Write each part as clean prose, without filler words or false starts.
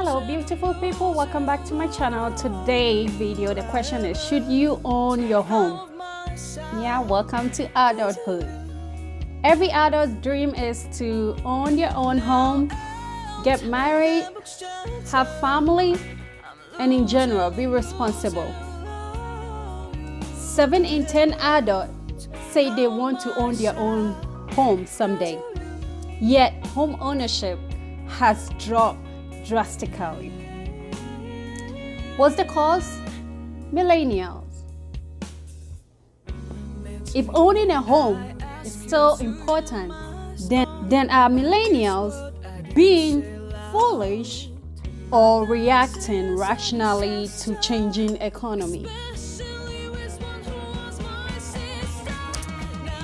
Hello beautiful people, welcome back to my channel. Today video, the question is, should you own your home? Yeah, welcome to adulthood. Every adult's dream is to own your own home, get married, have family, and in general be responsible. 7 in 10 adults say they want to own their own home someday, yet home ownership has dropped drastically. What's the cause? Millennials. If owning a home is still important, then are millennials being foolish or reacting rationally to changing economy?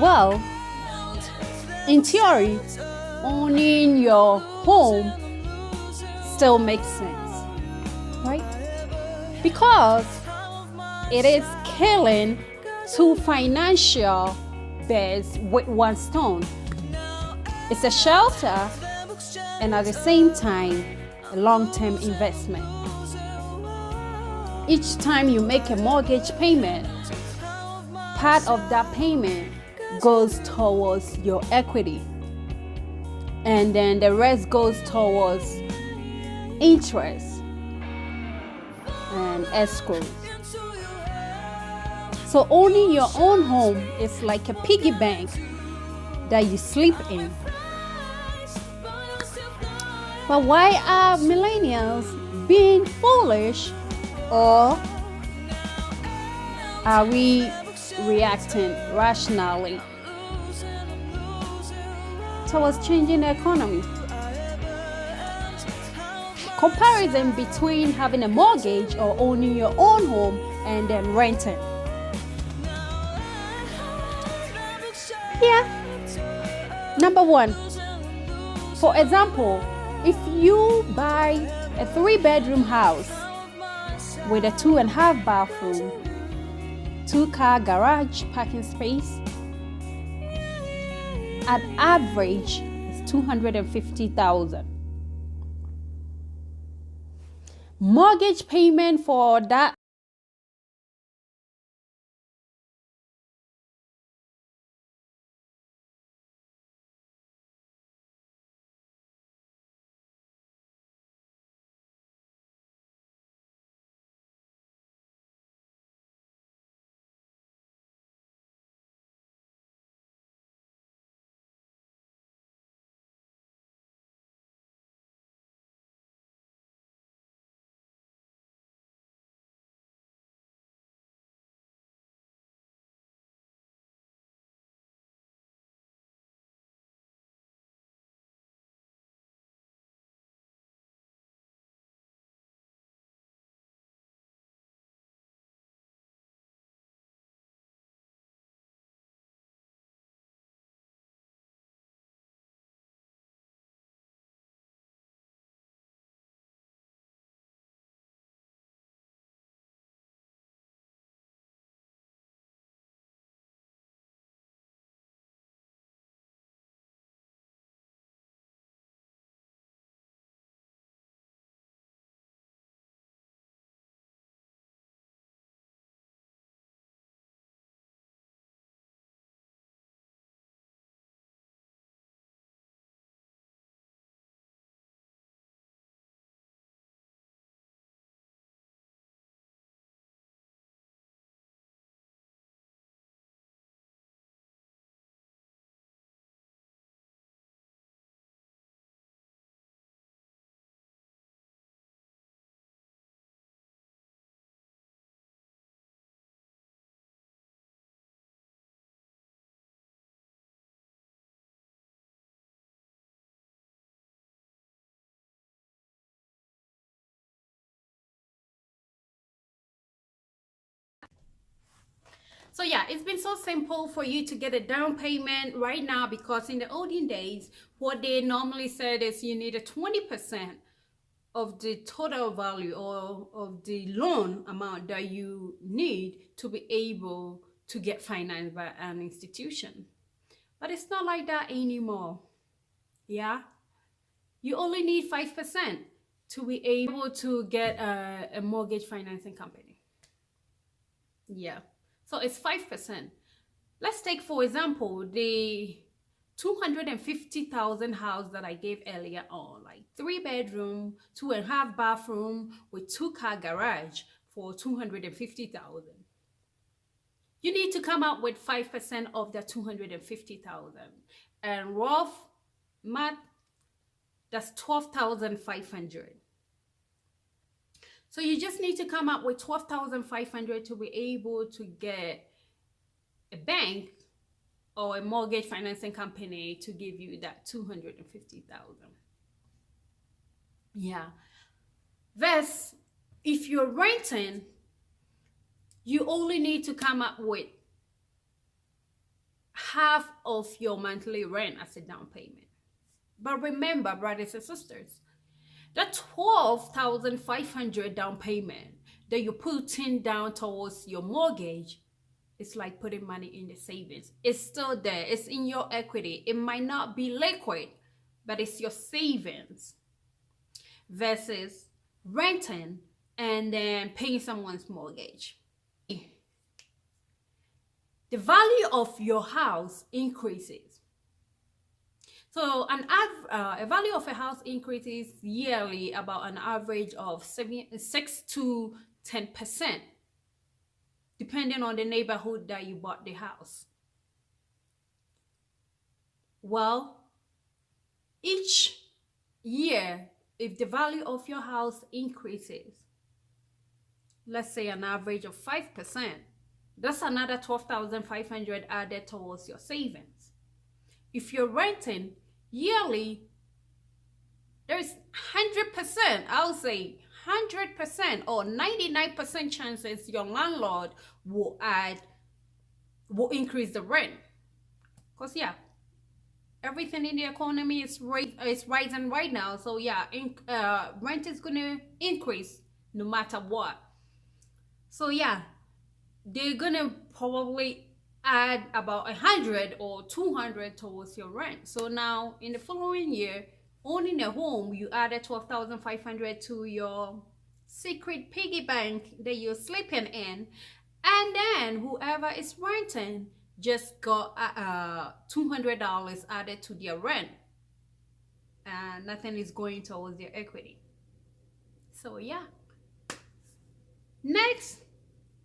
Well, in theory, owning your home still makes sense, right? Because it is killing two financial birds with one stone. It's a shelter and at the same time a long-term investment. Each time you make a mortgage payment, part of that payment goes towards your equity, and then the rest goes towards interest and escrow. So owning your own home is like a piggy bank that you sleep in. But why are millennials being foolish, or are we reacting rationally towards changing the economy? Comparison between having a mortgage or owning your own home and then renting. Yeah. Number one, for example, if you buy a 3-bedroom house with a 2.5 bathroom, 2-car garage parking space, at average is $250,000. Mortgage payment for that So yeah, it's been so simple for you to get a down payment right now, because in the olden days, what they normally said is you need a 20% of the total value or of the loan amount that you need to be able to get financed by an institution. But it's not like that anymore. Yeah, you only need 5% to be able to get a mortgage financing company. Yeah, so it's 5%. Let's take, for example, the 250,000 house that I gave earlier on, like 3 bedroom, 2.5 bathroom with 2 car garage for 250,000. You need to come up with 5% of the 250,000, and rough math, that's 12,500. So you just need to come up with 12,500 to be able to get a bank or a mortgage financing company to give you that 250,000. Yeah. Thus, if you're renting, you only need to come up with half of your monthly rent as a down payment. But remember, brothers and sisters, the 12,500 down payment that you're putting down towards your mortgage, it's like putting money in the savings. It's still there. It's in your equity. It might not be liquid, but it's your savings. Versus renting and then paying someone's mortgage. The value of your house increases. So a value of a house increases yearly about an average of 6 to 10%, depending on the neighborhood that you bought the house. Well, each year, if the value of your house increases, let's say an average of 5%, that's another 12,500 added towards your savings. If you're renting yearly, there's 100%, I'll say 100% or 99% chances your landlord will increase the rent. Because yeah, everything in the economy is rising right now. So yeah, rent is gonna increase no matter what. So yeah, they're gonna probably add about 100 or 200 towards your rent. So now in the following year, owning a home, you added 12,500 to your secret piggy bank that you're sleeping in, and then whoever is renting just got $200 added to their rent, and nothing is going towards their equity. So yeah. Next,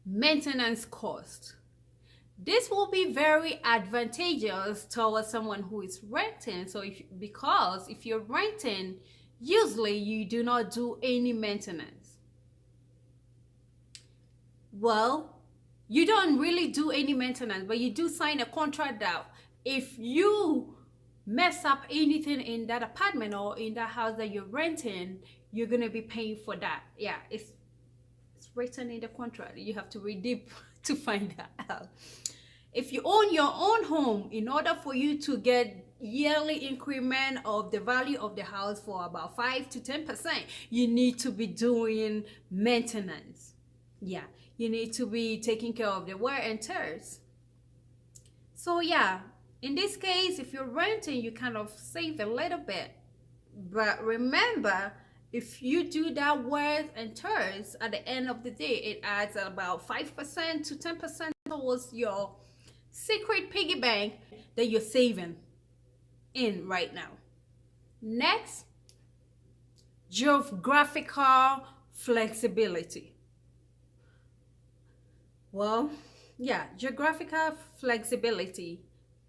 maintenance cost. This will be very advantageous towards someone who is renting. So because if you're renting, usually you do not do any maintenance. Well, you don't really do any maintenance, but you do sign a contract that if you mess up anything in that apartment or in that house that you're renting, you're gonna be paying for that. Yeah, it's written in the contract. You have to read deep to find that out. If you own your own home, in order for you to get yearly increment of the value of the house for about 5 to 10%, you need to be doing maintenance. Yeah, you need to be taking care of the wear and tears. So yeah, in this case, if you're renting, you kind of save a little bit. But remember, if you do that wear and tears, at the end of the day, it adds about 5% to 10% towards your secret piggy bank that you're saving in right now. Next, geographical flexibility. Well, yeah, geographical flexibility,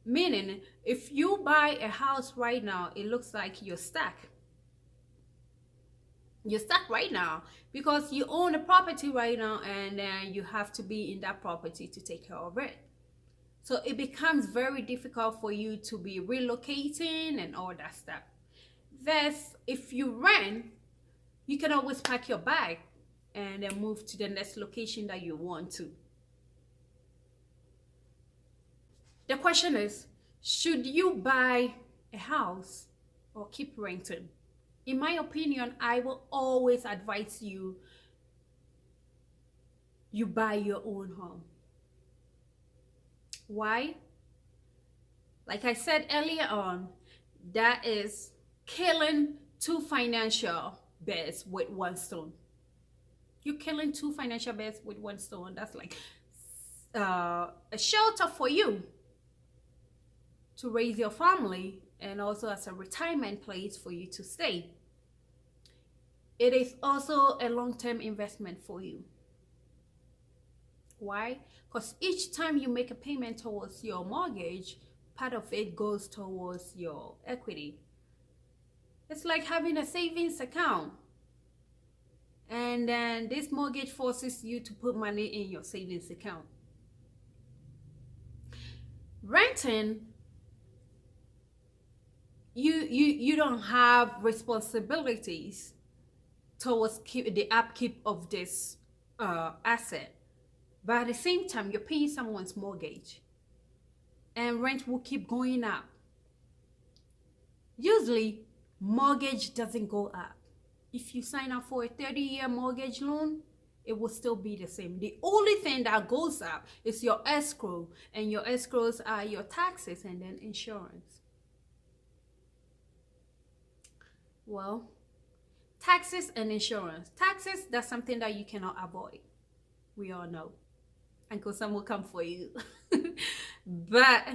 meaning if you buy a house right now, it looks like you're stuck. You're stuck right now because you own a property right now, and you have to be in that property to take care of it. So it becomes very difficult for you to be relocating and all that stuff. Thus, if you rent, you can always pack your bag and then move to the next location that you want to. The question is, should you buy a house or keep renting? In my opinion, I will always advise you buy your own home. Why? Like I said earlier on, that is killing too financial birds with one stone. You're killing two financial birds with one stone. That's like a shelter for you to raise your family, and also as a retirement place for you to stay. It is also a long-term investment for you. Why? Because each time you make a payment towards your mortgage, part of it goes towards your equity. It's like having a savings account, and then this mortgage forces you to put money in your savings account. Renting, you don't have responsibilities towards the upkeep of this asset, but at the same time you're paying someone's mortgage, and rent will keep going up. Usually mortgage doesn't go up. If you sign up for a 30-year mortgage loan, it will still be the same. The only thing that goes up is your escrow, and your escrows are your taxes and then insurance. Well, taxes and insurance. Taxes, that's something that you cannot avoid. We all know. Uncle Sam will come for you. But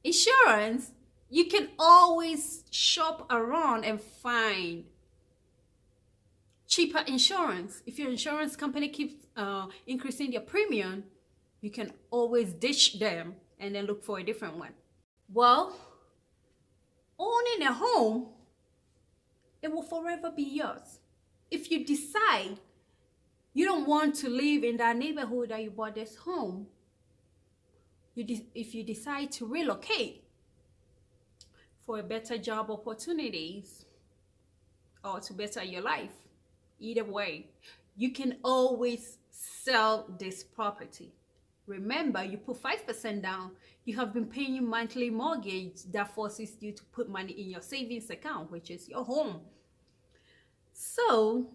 insurance, you can always shop around and find cheaper insurance. If your insurance company keeps increasing their premium, you can always ditch them and then look for a different one. Well, owning a home, it will forever be yours. If you decide you don't want to live in that neighborhood that you bought this home, if you decide to relocate for a better job opportunities or to better your life, either way, you can always sell this property. Remember, you put 5% down. You have been paying monthly mortgage that forces you to put money in your savings account, which is your home. So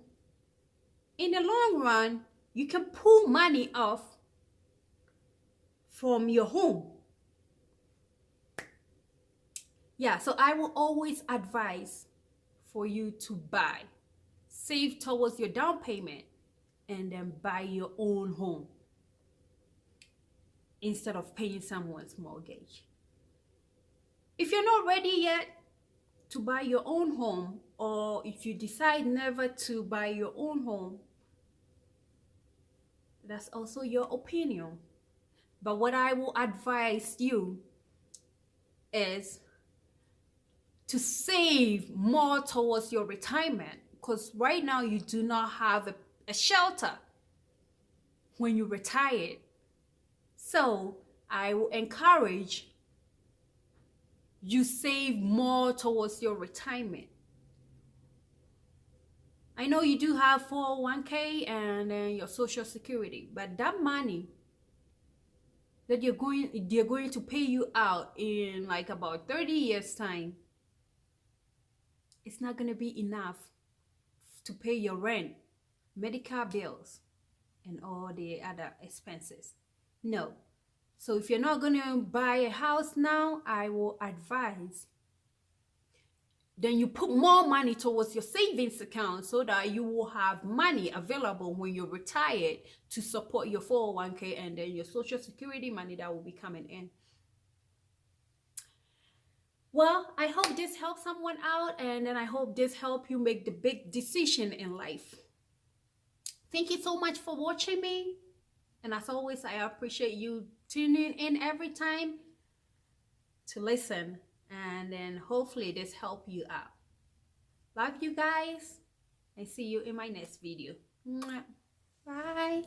in the long run, you can pull money off from your home. Yeah, so I will always advise for you to buy. Save towards your down payment and then buy your own home instead of paying someone's mortgage. If you're not ready yet to buy your own home, or if you decide never to buy your own home, that's also your opinion. But what I will advise you is to save more towards your retirement, because right now you do not have a shelter when you retire. So I will encourage you save more towards your retirement. I know you do have 401k and then your Social Security, but that money that they're going to pay you out in like about 30 years time, it's not going to be enough to pay your rent, medical bills, and all the other expenses. No. So if you're not going to buy a house now, I will advise then you put more money towards your savings account so that you will have money available when you're retired to support your 401k and then your Social Security money that will be coming in. Well, I hope this helps someone out, and then I hope this helps you make the big decision in life. Thank you so much for watching me. And as always, I appreciate you tuning in every time to listen. And then hopefully this help you out. Love you guys, and see you in my next video. Bye.